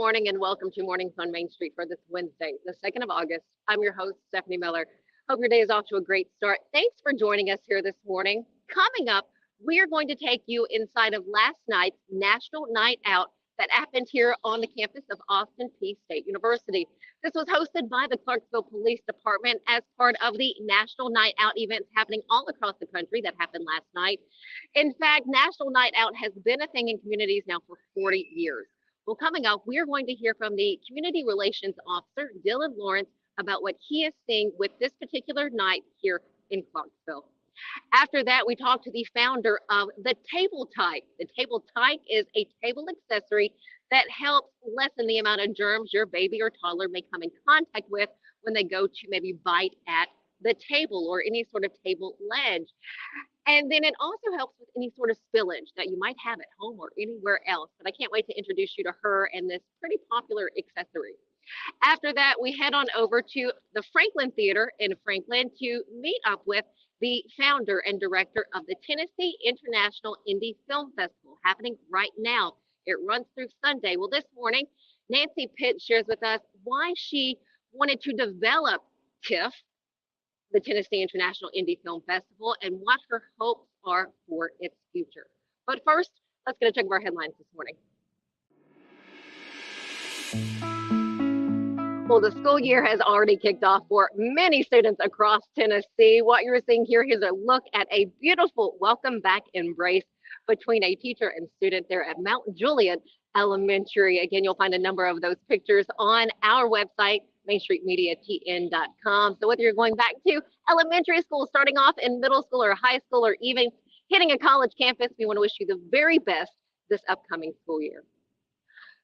morning and welcome to Mornings on Main Street for this Wednesday, the 2nd of August. I'm your host, Stefanie Miller. Hope your day is off to a great start. Thanks for joining us here this morning. Coming up, we are going to take you inside of last night's National Night Out that happened here on the campus of Austin Peay State University. This was hosted by the Clarksville Police Department as part of the National Night Out events happening all across the country that happened last night. In fact, National Night Out has been a thing in communities now for 40 years. Well, coming up, we are going to hear from the Community Relations Officer, Dylan Lawrence, about what he is seeing with this particular night here in Clarksville. After that, we talked to the founder of the Table Tyke. The Table Tyke is a table accessory that helps lessen the amount of germs your baby or toddler may come in contact with when they go to maybe bite at the table or any sort of table ledge. And then it also helps with any sort of spillage that you might have at home or anywhere else. But I can't wait to introduce you to her and this pretty popular accessory. After that, we head on over to the Franklin Theater in Franklin to meet up with the founder and director of the Tennessee International Indie Film Festival happening right now. It runs through Sunday. Well, this morning, Nancy Pitt shares with us why she wanted to develop TIFF, the Tennessee International Indie Film Festival, and what her hopes are for its future. But first, let's get a check of our headlines this morning. Well, the school year has already kicked off for many students across Tennessee. What you're seeing here is a look at a beautiful welcome back embrace between a teacher and student there at Mount Juliet Elementary. Again, you'll find a number of those pictures on our website, mainstreetmediatn.com. So whether you're going back to elementary school, starting off in middle school or high school, or even hitting a college campus, we want to wish you the very best this upcoming school year.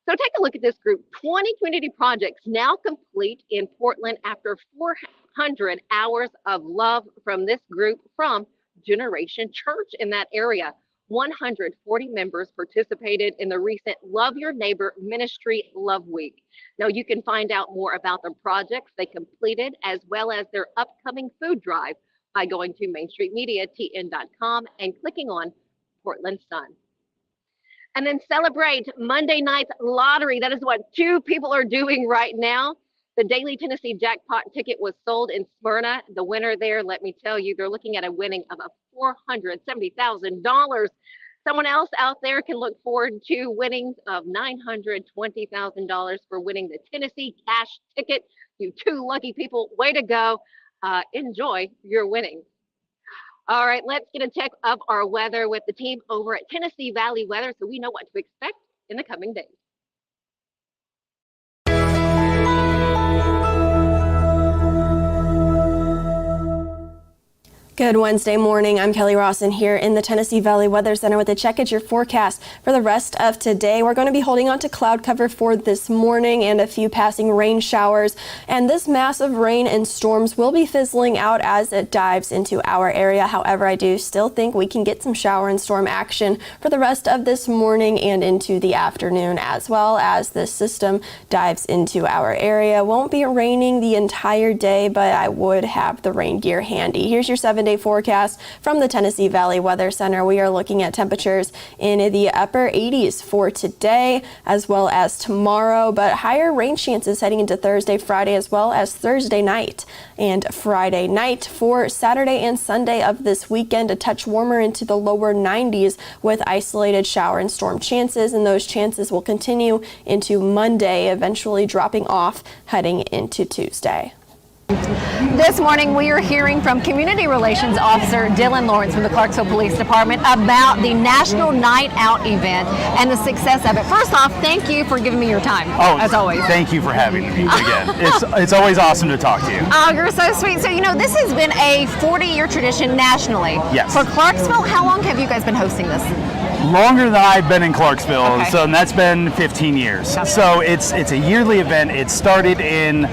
So take a look at this group. 20 community projects now complete in Portland after 400 hours of love from this group from Generation Church in that area. 140 members participated in the recent Love Your Neighbor Ministry Love Week. Now you can find out more about the projects they completed as well as their upcoming food drive by going to mainstreetmediatn.com and clicking on Portland Sun. And then celebrate Monday night's lottery. That is what two people are doing right now. The Daily Tennessee Jackpot ticket was sold in Smyrna. The winner there, let me tell you, they're looking at a winning of $470,000. Someone else out there can look forward to winnings of $920,000 for winning the Tennessee Cash ticket. You two lucky people, way to go. Enjoy your winnings. All right, let's get a check of our weather with the team over at Tennessee Valley Weather so we know what to expect in the coming days. Good Wednesday morning. I'm Kelly Rawson here in the Tennessee Valley Weather Center with a check at your forecast for the rest of today. We're going to be holding on to cloud cover for this morning and a few passing rain showers. And this massive rain and storms will be fizzling out as it dives into our area. However, I do still think we can get some shower and storm action for the rest of this morning and into the afternoon as well as this system dives into our area. Won't be raining the entire day, but I would have the rain gear handy. Here's your 7-day forecast from the Tennessee Valley Weather Center. We are looking at temperatures in the upper 80s for today as well as tomorrow, but higher rain chances heading into Thursday, Friday, as well as Thursday night and Friday night. For Saturday and Sunday of this weekend, a touch warmer into the lower 90s with isolated shower and storm chances, and those chances will continue into Monday, eventually dropping off heading into Tuesday. This morning, we are hearing from Community Relations Officer Dylan Lawrence from the Clarksville Police Department about the National Night Out event and the success of it. First off, thank you for giving me your time, as always. Thank you for having me again. It's always awesome to talk to you. Oh, you're so sweet. So, this has been a 40-year tradition nationally. Yes. For Clarksville, how long have you guys been hosting this? Longer than I've been in Clarksville, Okay. so that's been 15 years. Okay. So it's a yearly event. It started in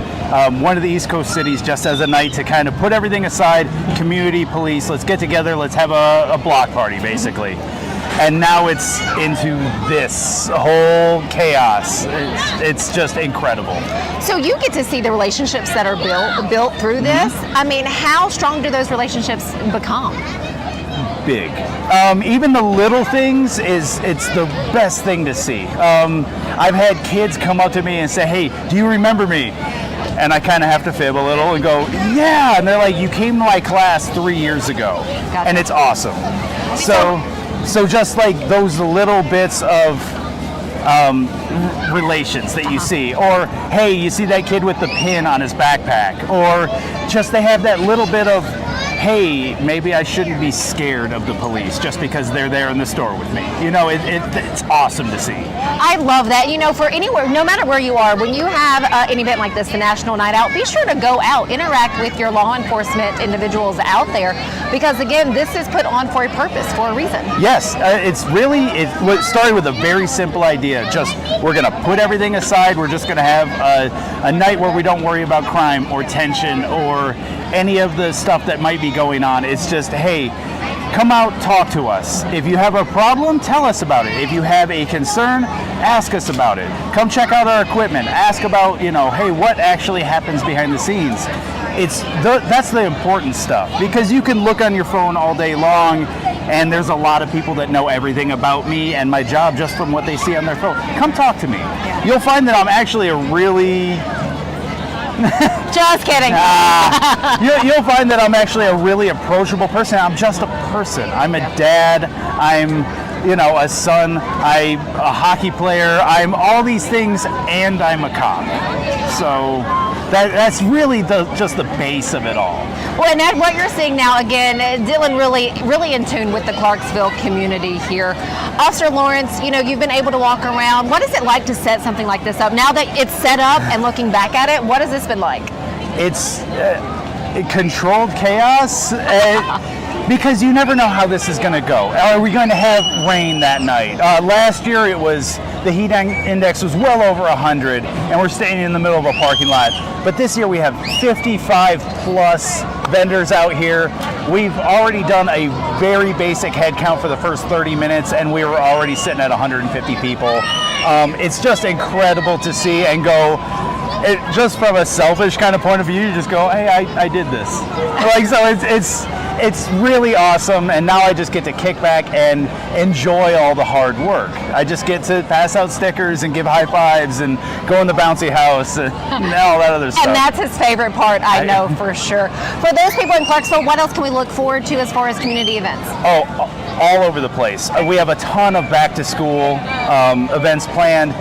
one of the East Coast cities just as a night to kind of put everything aside, community, police, let's get together, let's have a block party, basically. And now it's into this whole chaos. It's just incredible. So you get to see the relationships that are built through this. I mean, how strong do those relationships become? big. Even the little things it's the best thing to see. I've had kids come up to me and say, "Hey, do you remember me?" And I kind of have to fib a little and go, "Yeah." And they're like, "You came to my class 3 years ago." Gotcha. And it's awesome. So just like those little bits of relations that you see, or hey, you see that kid with the pin on his backpack, or just they have that little bit of, hey, maybe I shouldn't be scared of the police just because they're there in the store with me. You know, it's awesome to see. I love that. You know, for anywhere, no matter where you are, when you have an event like this, the National Night Out, be sure to go out, interact with your law enforcement individuals out there, because again, this is put on for a purpose, for a reason. Yes, it started with a very simple idea. Just, we're going to put everything aside. We're just going to have a night where we don't worry about crime or tension or any of the stuff that might be going on. It's just, hey, come out, talk to us. If you have a problem, tell us about it. If you have a concern, ask us about it. Come check out our equipment. Ask about, hey, what actually happens behind the scenes. That's the important stuff, because you can look on your phone all day long, and there's a lot of people that know everything about me and my job just from what they see on their phone. Come talk to me. Yeah. You'll find that I'm actually a really... Just kidding. You'll find that I'm actually a really approachable person. I'm just a person. I'm a dad. I'm, a son. I'm a hockey player. I'm all these things, and I'm a cop. So that's really just the base of it all. Well, and Ed, what you're seeing now, again, Dylan really in tune with the Clarksville community here. Officer Lawrence, you've been able to walk around. What is it like to set something like this up? Now that it's set up and looking back at it, what has this been like? It's controlled chaos. Because you never know how this is going to go. Are we going to have rain that night? Last year the heat index was well over 100, and we're standing in the middle of a parking lot. But this year we have 55 plus vendors out here. We've already done a very basic head count for the first 30 minutes, and we were already sitting at 150 people. It's just incredible to see and go. Just from a selfish kind of point of view, you just go, hey, I did this. It's really awesome, and now I just get to kick back and enjoy all the hard work. I just get to pass out stickers and give high fives and go in the bouncy house and all that other stuff. And that's his favorite part, I know for sure. For those people in Clarksville, what else can we look forward to as far as community events? Oh, all over the place. We have a ton of back-to-school events planned.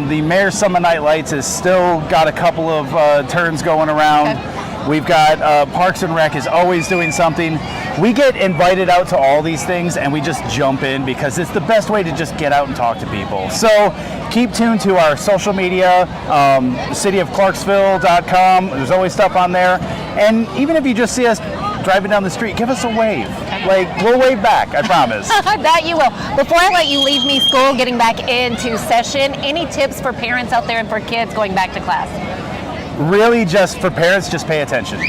The Mayor's Summer Night Lights has still got a couple of turns going around. Okay. We've got Parks and Rec is always doing something. We get invited out to all these things, and we just jump in because it's the best way to just get out and talk to people. So keep tuned to our social media, cityofclarksville.com. There's always stuff on there. And even if you just see us driving down the street, give us a wave. We'll wave back, I promise. That you will. Before I let you leave me school, getting back into session, any tips for parents out there and for kids going back to class? Really, just for parents, just pay attention.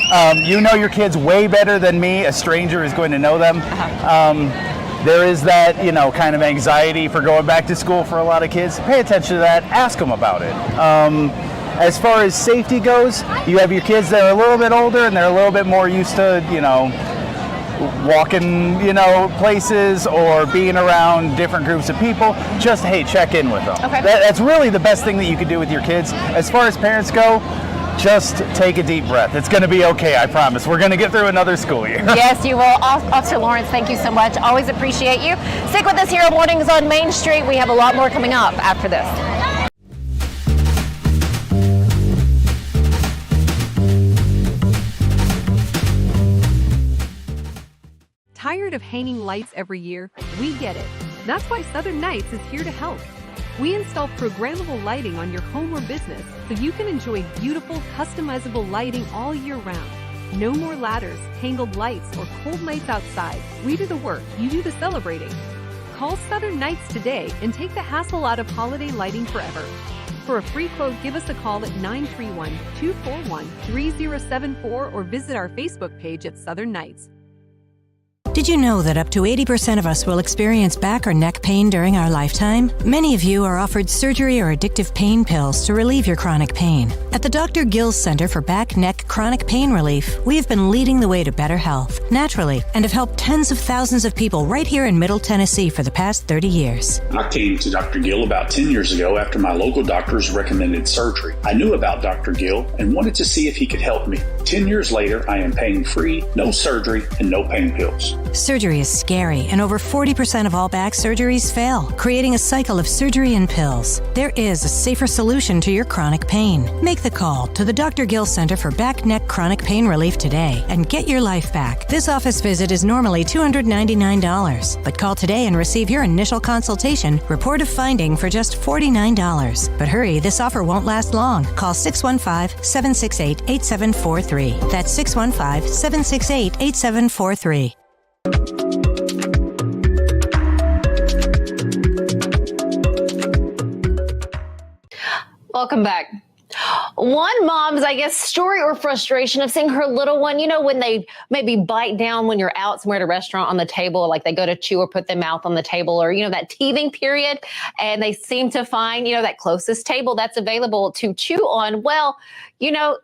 You know your kids way better than me. A stranger is going to know them. There is that, kind of anxiety for going back to school for a lot of kids. Pay attention to that. Ask them about it. As far as safety goes, you have your kids that are a little bit older and they're a little bit more used to, walking, places or being around different groups of people. Just, hey, check in with them. Okay. That's really the best thing that you could do with your kids. As far as parents go, just take a deep breath. It's going to be okay, I promise. We're going to get through another school year. Yes, you will. Officer Lawrence, thank you so much. Always appreciate you. Stick with us here on Mornings on Main Street. We have a lot more coming up after this. Tired of hanging lights every year? We get it. That's why Southern Nights is here to help. We install programmable lighting on your home or business so you can enjoy beautiful, customizable lighting all year round. No more ladders, tangled lights, or cold nights outside. We do the work, you do the celebrating. Call Southern Nights today and take the hassle out of holiday lighting forever. For a free quote, give us a call at 931-241-3074 or visit our Facebook page at Southern Nights. Did you know that up to 80% of us will experience back or neck pain during our lifetime? Many of you are offered surgery or addictive pain pills to relieve your chronic pain. At the Dr. Gill's Center for Back, Neck, Chronic Pain Relief, we have been leading the way to better health, naturally, and have helped tens of thousands of people right here in Middle Tennessee for the past 30 years. I came to Dr. Gill about 10 years ago after my local doctors recommended surgery. I knew about Dr. Gill and wanted to see if he could help me. 10 years later, I am pain-free, no surgery, and no pain pills. Surgery is scary, and over 40% of all back surgeries fail, creating a cycle of surgery and pills. There is a safer solution to your chronic pain. Make the call to the Dr. Gill Center for Back, Neck, Chronic Pain Relief today and get your life back. This office visit is normally $299, but call today and receive your initial consultation, report of finding for just $49. But hurry, this offer won't last long. Call 615-768-8743. That's 615-768-8743. Welcome back. One mom's, I guess, story or frustration of seeing her little one, when they maybe bite down when you're out somewhere at a restaurant on the table, like they go to chew or put their mouth on the table, or, that teething period, and they seem to find, that closest table that's available to chew on. Well,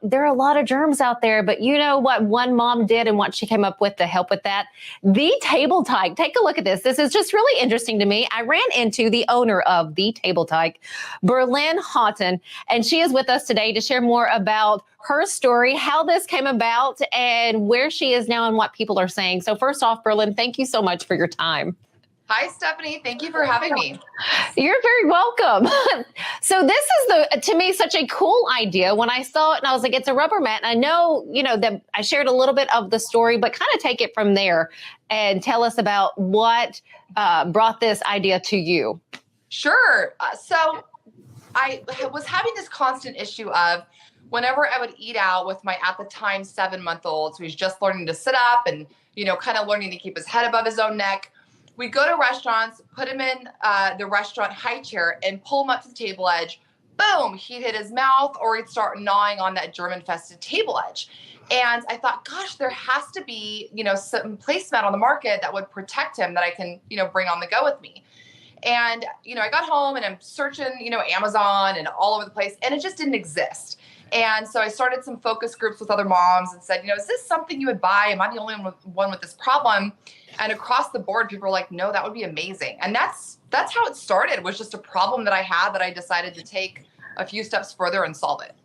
there are a lot of germs out there, but you know what one mom did and what she came up with to help with that? The Table Tyke. Take a look at this. This is just really interesting to me. I ran into the owner of the Table Tyke, Berlyn Haughton, and she is with us today to share more about her story, how this came about, and where she is now and what people are saying. So first off, Berlyn, thank you so much for your time. Hi, Stephanie. Thank you for having me. You're very welcome. So this is to me, such a cool idea. When I saw it and I was like, it's a rubber mat. And I know, that I shared a little bit of the story, but kind of take it from there and tell us about what brought this idea to you. Sure. So I was having this constant issue of whenever I would eat out with my, at the time, 7-month-old, so he's just learning to sit up and, kind of learning to keep his head above his own neck. We'd go to restaurants, put him in the restaurant high chair and pull him up to the table edge. Boom, he'd hit his mouth or he'd start gnawing on that germ-infested table edge. And I thought, gosh, there has to be, some placemat on the market that would protect him that I can, bring on the go with me. And, I got home and I'm searching, Amazon and all over the place, and it just didn't exist. And so I started some focus groups with other moms and said, is this something you would buy? Am I the only one with this problem? And across the board, people were like, no, that would be amazing. And that's how it started. It was just a problem that I had that I decided to take a few steps further and solve it.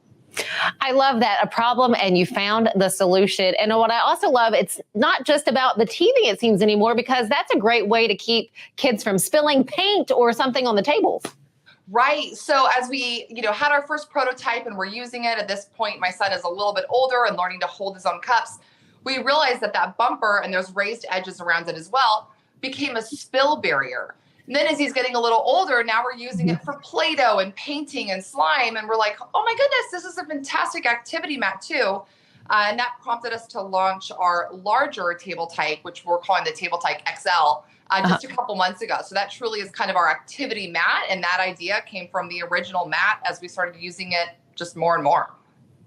I love that, a problem and you found the solution. And what I also love, it's not just about the teething, it seems, anymore, because that's a great way to keep kids from spilling paint or something on the tables. Right. So as we, had our first prototype and we're using it at this point, my son is a little bit older and learning to hold his own cups. We realized that bumper, and there's raised edges around it as well, became a spill barrier. And then as he's getting a little older, now we're using it for Play-Doh and painting and slime. And we're like, oh my goodness, this is a fantastic activity mat too. And that prompted us to launch our larger Table Tyke, which we're calling the Table Tyke XL, just a couple months ago. So that truly is kind of our activity mat. And that idea came from the original mat as we started using it just more and more.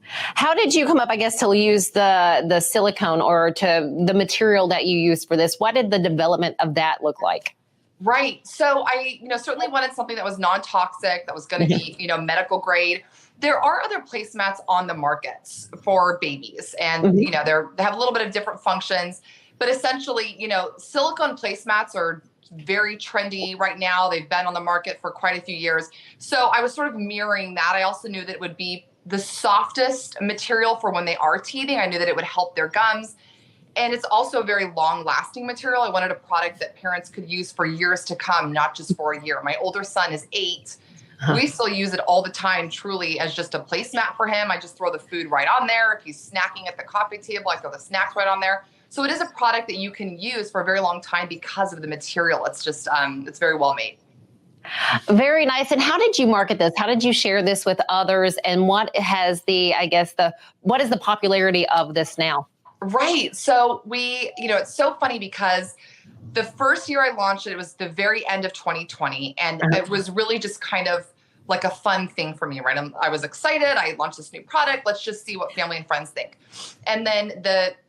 How did you come up, I guess, to use the silicone or to the material that you used for this? What did the development of that look like? Right. So I, certainly wanted something that was non-toxic, that was going to be, medical grade. There are other placemats on the markets for babies, and, they have a little bit of different functions, but essentially, silicone placemats are very trendy right now. They've been on the market for quite a few years. So I was sort of mirroring that. I also knew that it would be the softest material for when they are teething. I knew that it would help their gums. And it's also a very long-lasting material. I wanted a product that parents could use for years to come, not just for a year. My older son is 8. We still use it all the time, truly, as just a placemat for him. I just throw the food right on there. If he's snacking at the coffee table, I throw the snacks right on there. So it is a product that you can use for a very long time because of the material. It's just, it's very well made. Very nice. And how did you market this? How did you share this with others? And what has what is the popularity of this now? Right. So it's so funny because the first year I launched it, it was the very end of 2020. And it was really just kind of like a fun thing for me, right? I was excited. I launched this new product. Let's just see what family and friends think. And then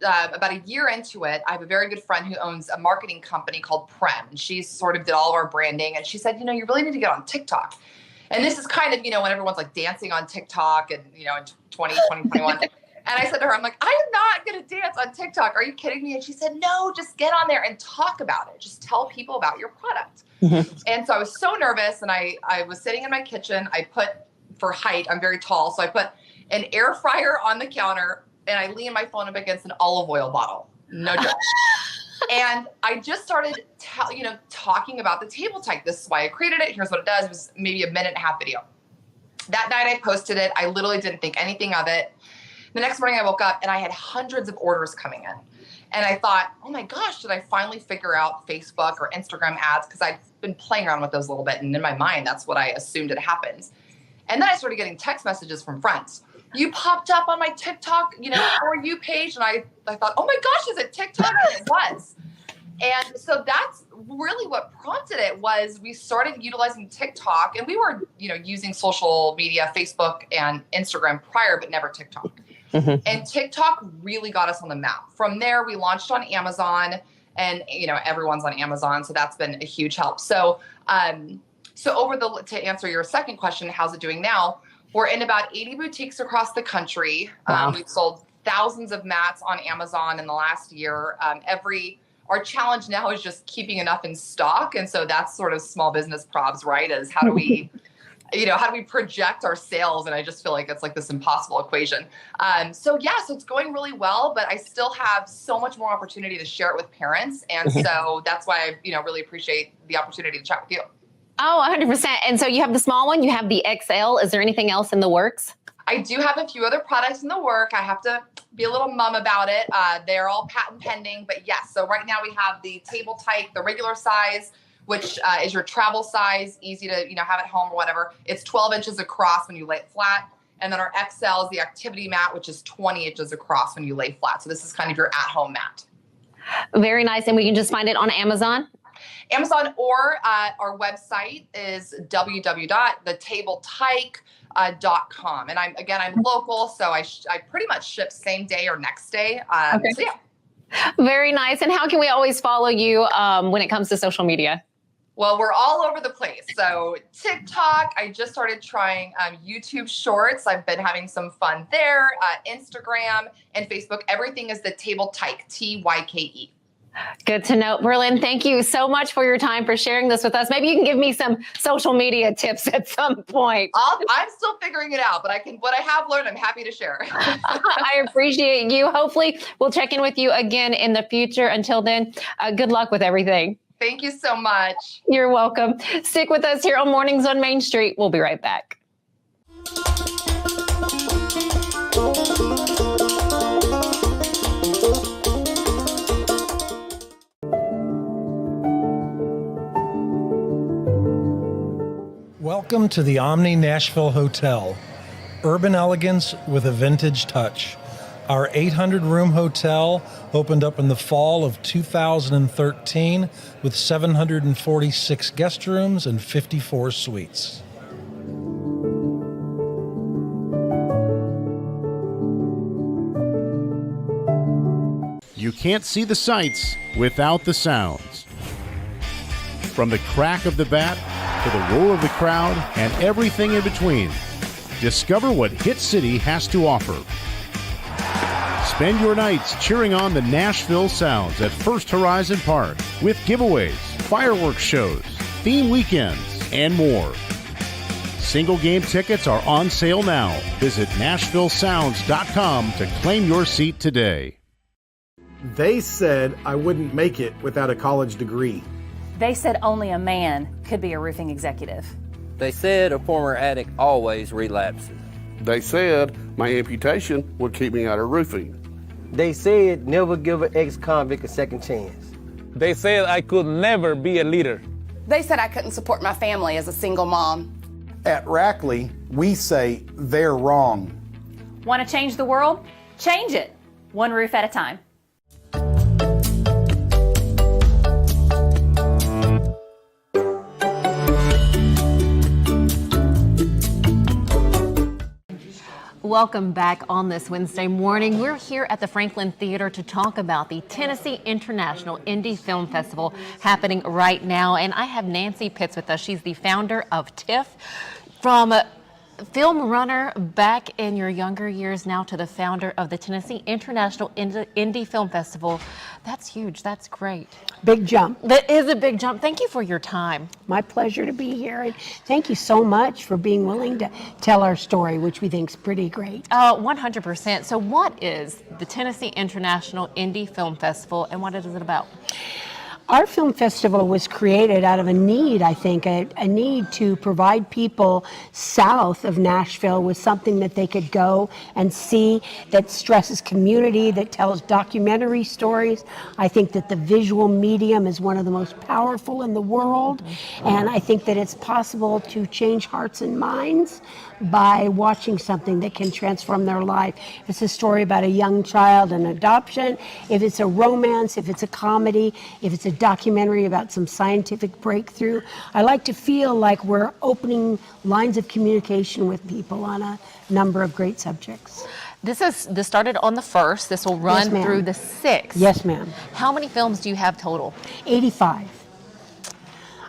about a year into it, I have a very good friend who owns a marketing company called Prem. And she sort of did all of our branding. And she said, you really need to get on TikTok. And this is kind of, when everyone's like dancing on TikTok and, in 2021. And I said to her, I'm like, I am not going to dance on TikTok. Are you kidding me? And she said, no, just get on there and talk about it. Just tell people about your product. And so I was so nervous, and I was sitting in my kitchen. I put, for height, I'm very tall, so I put an air fryer on the counter, and I leaned my phone up against an olive oil bottle. No joke. And I just started, talking about the Table Tyke. This is why I created it. Here's what it does. It was maybe a 1.5-minute video. That night I posted it. I literally didn't think anything of it. The next morning I woke up and I had hundreds of orders coming in. And I thought, oh my gosh, did I finally figure out Facebook or Instagram ads? Because I've been playing around with those a little bit. And in my mind, that's what I assumed it happens. And then I started getting text messages from friends. You popped up on my TikTok, For You page. And I thought, oh my gosh, is it TikTok? And it was. And so that's really what prompted it. Was we started utilizing TikTok, and we were, using social media, Facebook and Instagram prior, but never TikTok. And TikTok really got us on the map. From there, we launched on Amazon, and everyone's on Amazon, so that's been a huge help. So, to answer your second question, how's it doing now? We're in about 80 boutiques across the country. Wow. We've sold thousands of mats on Amazon in the last year. Our challenge now is just keeping enough in stock, and so that's sort of small business probs, right? Is how do we project our sales? And I just feel like it's like this impossible equation. So it's going really well, but I still have so much more opportunity to share it with parents. And so that's why I, really appreciate the opportunity to chat with you. Oh, 100%. And so you have the small one, you have the XL. Is there anything else in the works? I do have a few other products in the work. I have to be a little mum about it. They're all patent pending, but yes. So right now we have the Table Tyke, the regular size, which is your travel size, easy to have at home or whatever. It's 12 inches across when you lay it flat. And then our XL is the activity mat, which is 20 inches across when you lay flat. So this is kind of your at-home mat. Very nice. And we can just find it on Amazon? Amazon, or our website is www.thetabletyke.com. And I'm local, so I pretty much ship same day or next day. Okay. So yeah. Very nice. And how can we always follow you when it comes to social media? Well, we're all over the place. So TikTok, I just started trying YouTube Shorts. I've been having some fun there. Instagram and Facebook. Everything is the Table Tyke, Tyke. Good to know. Berlyn, thank you so much for your time, for sharing this with us. Maybe you can give me some social media tips at some point. I'm still figuring it out, but what I have learned, I'm happy to share. I appreciate you. Hopefully we'll check in with you again in the future. Until then, good luck with everything. Thank you so much. You're welcome. Stick with us here on Mornings on Main Street. We'll be right back. Welcome to the Omni Nashville Hotel. Urban elegance with a vintage touch. Our 800-room hotel opened up in the fall of 2013 with 746 guest rooms and 54 suites. You can't see the sights without the sounds. From the crack of the bat to the roar of the crowd and everything in between, discover what Hit City has to offer. Spend your nights cheering on the Nashville Sounds at First Horizon Park with giveaways, fireworks shows, theme weekends, and more. Single game tickets are on sale now. Visit NashvilleSounds.com to claim your seat today. They said I wouldn't make it without a college degree. They said only a man could be a roofing executive. They said a former addict always relapses. They said my amputation would keep me out of roofing. They said never give an ex-convict a second chance. They said I could never be a leader. They said I couldn't support my family as a single mom. At Rackley, we say they're wrong. Want to change the world? Change it, one roof at a time. Welcome back on this Wednesday morning. We're here at the Franklin Theater to talk about the Tennessee International Indie Film Festival happening right now. And I have Nancy Puetz with us. She's the founder of TIFF. From film runner back in your younger years now to the founder of the Tennessee International Indie Film Festival. That's huge. That's great. Big jump. That is a big jump. Thank you for your time. My pleasure to be here. And thank you so much for being willing to tell our story, which we think is pretty great. 100%. So what is the Tennessee International Indie Film Festival and what is it about? Our film festival was created out of a need, I think, a need to provide people south of Nashville with something that they could go and see that stresses community, that tells documentary stories. I think that the visual medium is one of the most powerful in the world, and I think that it's possible to change hearts and minds by watching something that can transform their life. If it's a story about a young child and adoption, if it's a romance, if it's a comedy, if it's a documentary about some scientific breakthrough, I like to feel like we're opening lines of communication with people on a number of great subjects. This started on the 1st. This will run through the 6th. Yes, ma'am. How many films do you have total? 85.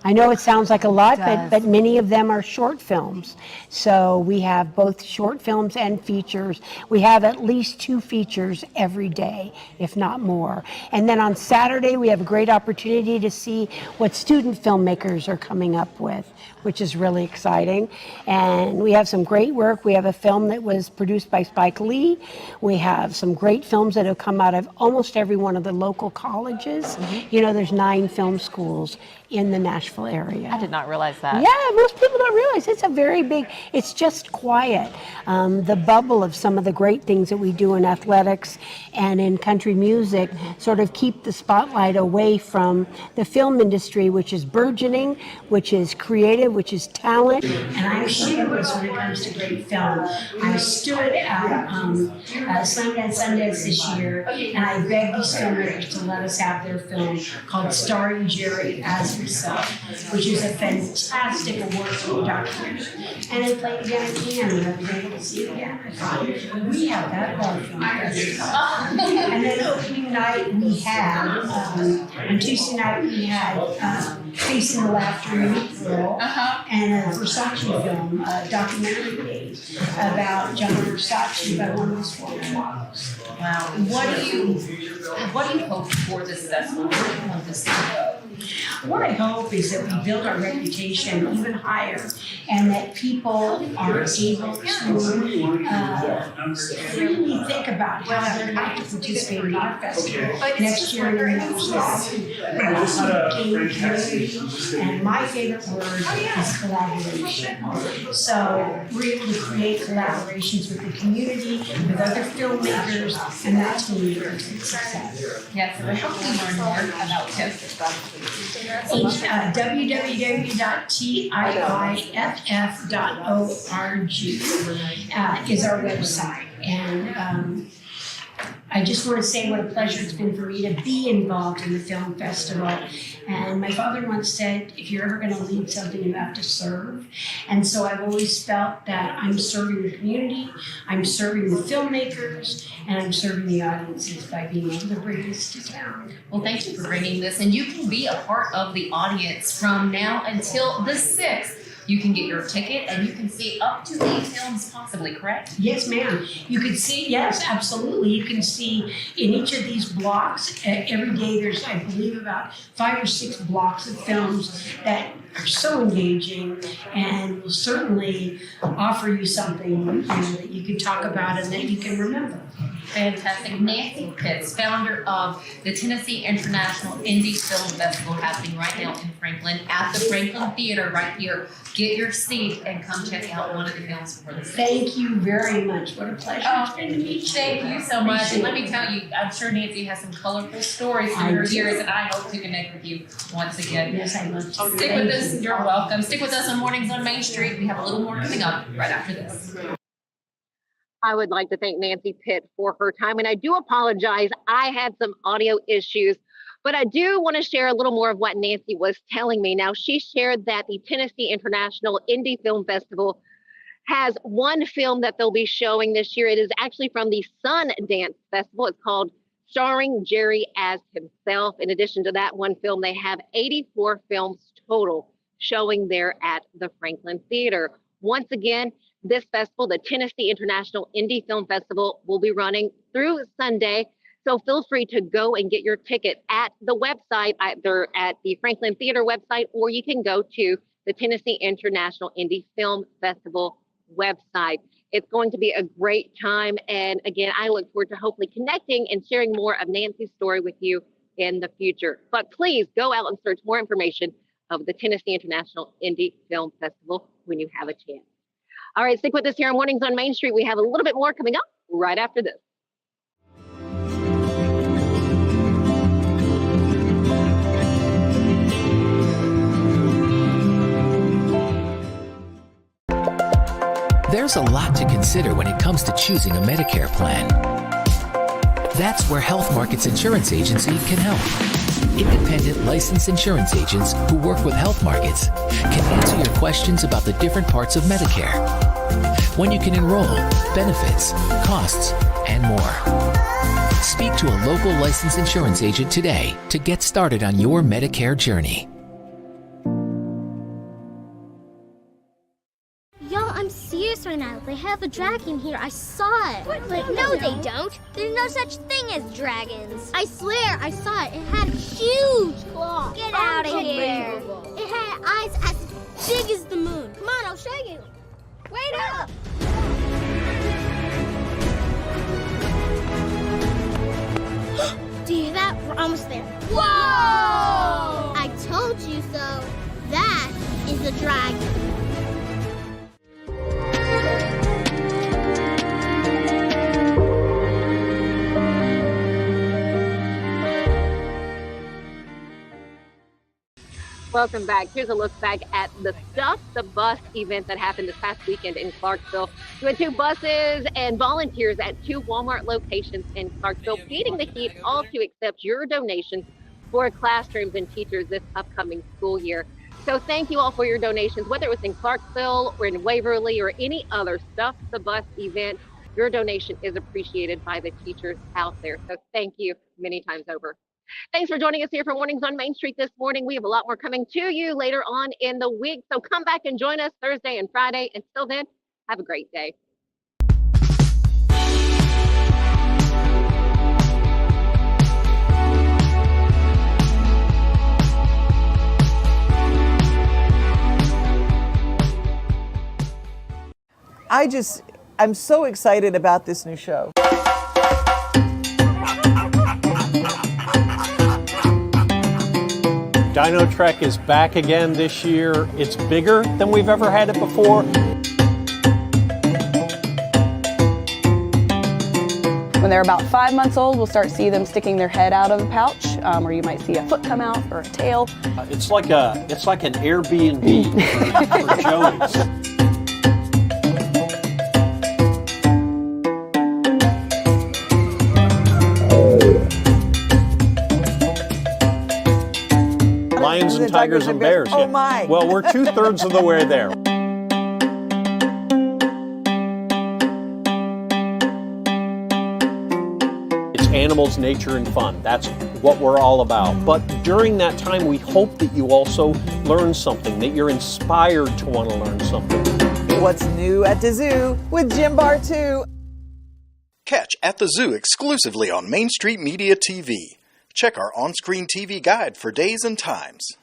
I know it sounds like a lot, but many of them are short films. So we have both short films and features. We have at least 2 features every day, if not more. And then on Saturday, we have a great opportunity to see what student filmmakers are coming up with, which is really exciting. And we have some great work. We have a film that was produced by Spike Lee. We have some great films that have come out of almost every one of the local colleges. You know, there's 9 film schools in the Nashville area. I did not realize that. Yeah, most people don't realize it's a very big, it's just quiet. The bubble of some of the great things that we do in athletics and in country music sort of keep the spotlight away from the film industry, which is burgeoning, which is creative, which is talent. And I'm shameless when it comes to great film. I stood at Sundance this year, and I begged these filmmakers to let us have their film called Starring Jerry as Himself, which is a fantastic award-winning documentary. And it played again at Cannes, and I was able to see it again. I thought, we have that love film festival. And then opening night we had, on Tuesday night we had Facing the Laughter in April, and a Versace film, a documentary made about John Versace by one of his former models. Wow. What do you hope for this festival? Where do you want this to go? What I hope is that we build our reputation even higher, and that people are able to really think about how they would like to participate in our festival next year and the next year. And my favorite word is collaboration. So we're able to create collaborations with the community, with other filmmakers, and that's when we get success. Yes, so how can we learn more about TIFF? www.tiiff.org is our website. And I just want to say what a pleasure it's been for me to be involved in the film festival. And my father once said, if you're ever going to lead something, you have to serve. And so I've always felt that I'm serving the community, I'm serving the filmmakers, and I'm serving the audiences by being able to bring this to town. Well, thank you for bringing this. And you can be a part of the audience from now until the 6th. You can get your ticket and you can see up to 8 films possibly, correct? Yes, ma'am. You can see, yes, absolutely. You can see in each of these blocks, every day there's, I believe, about 5 or 6 blocks of films that are so engaging and will certainly offer you something that you can talk about and that you can remember. Fantastic. Nancy Puetz, founder of the Tennessee International Indie Film Festival, happening right now in Franklin at the Franklin Theater right here. Get your seat and come check out one of the films for the season. Thank you very much. What a pleasure it's been to meet you. Thank you so much. And let me tell you, I'm sure Nancy has some colorful stories from her years, and I hope to connect with you once again. Yes, I love to. Stick with us. You're welcome. Stick with us on Mornings on Main Street. We have a little more coming up right after this. I would like to thank Nancy Puetz for her time. And I do apologize. I had some audio issues, but I do want to share a little more of what Nancy was telling me. Now, she shared that the Tennessee International Indie Film Festival has one film that they'll be showing this year. It is actually from the Sun Dance Festival. It's called Starring Jerry as Himself. In addition to that one film, they have 84 films total showing there at the Franklin Theater. Once again, this festival, the Tennessee International Indie Film Festival, will be running through Sunday. So feel free to go and get your ticket at the website, either at the Franklin Theater website, or you can go to the Tennessee International Indie Film Festival website. It's going to be a great time. And again, I look forward to hopefully connecting and sharing more of Nancy's story with you in the future. But please go out and search more information of the Tennessee International Indie Film Festival when you have a chance. All right, stick with us here on Mornings on Main Street. We have a little bit more coming up right after this. There's a lot to consider when it comes to choosing a Medicare plan. That's where Health Markets Insurance Agency can help. Independent licensed insurance agents who work with Health Markets can answer your questions about the different parts of Medicare, when you can enroll, benefits, costs, and more. Speak to a local licensed insurance agent today to get started on your Medicare journey. I'm serious right now. They have a dragon here. I saw it. But no, they don't. There's no such thing as dragons. I swear, I saw it. It had huge claws. Get out of here. It had eyes as big as the moon. Come on, I'll show you. Wait up. Do you hear that? We're almost there. Whoa! I told you so. That is a dragon. Welcome back. Here's a look back at the Stuff the Bus event that happened this past weekend in Clarksville. We had 2 buses and volunteers at 2 Walmart locations in Clarksville, beating the heat, all to accept your donations for classrooms and teachers this upcoming school year. So thank you all for your donations, whether it was in Clarksville or in Waverly or any other Stuff the Bus event. Your donation is appreciated by the teachers out there. So thank you many times over. Thanks for joining us here for Mornings on Main Street this morning. We have a lot more coming to you later on in the week. So come back and join us Thursday and Friday. Until then, have a great day. I'm so excited about this new show. Dino Trek is back again this year. It's bigger than we've ever had it before. When they're about 5 months old, we'll start seeing them sticking their head out of the pouch, or you might see a foot come out or a tail. It's like an Airbnb for Joey's. Lions and tigers and bears. Oh my! Well, we're 2/3 of the way there. It's animals, nature, and fun. That's what we're all about. But during that time, we hope that you also learn something, that you're inspired to want to learn something. What's new at the zoo with Jim Bar 2. Catch At the Zoo exclusively on Main Street Media TV. Check our on-screen TV guide for days and times.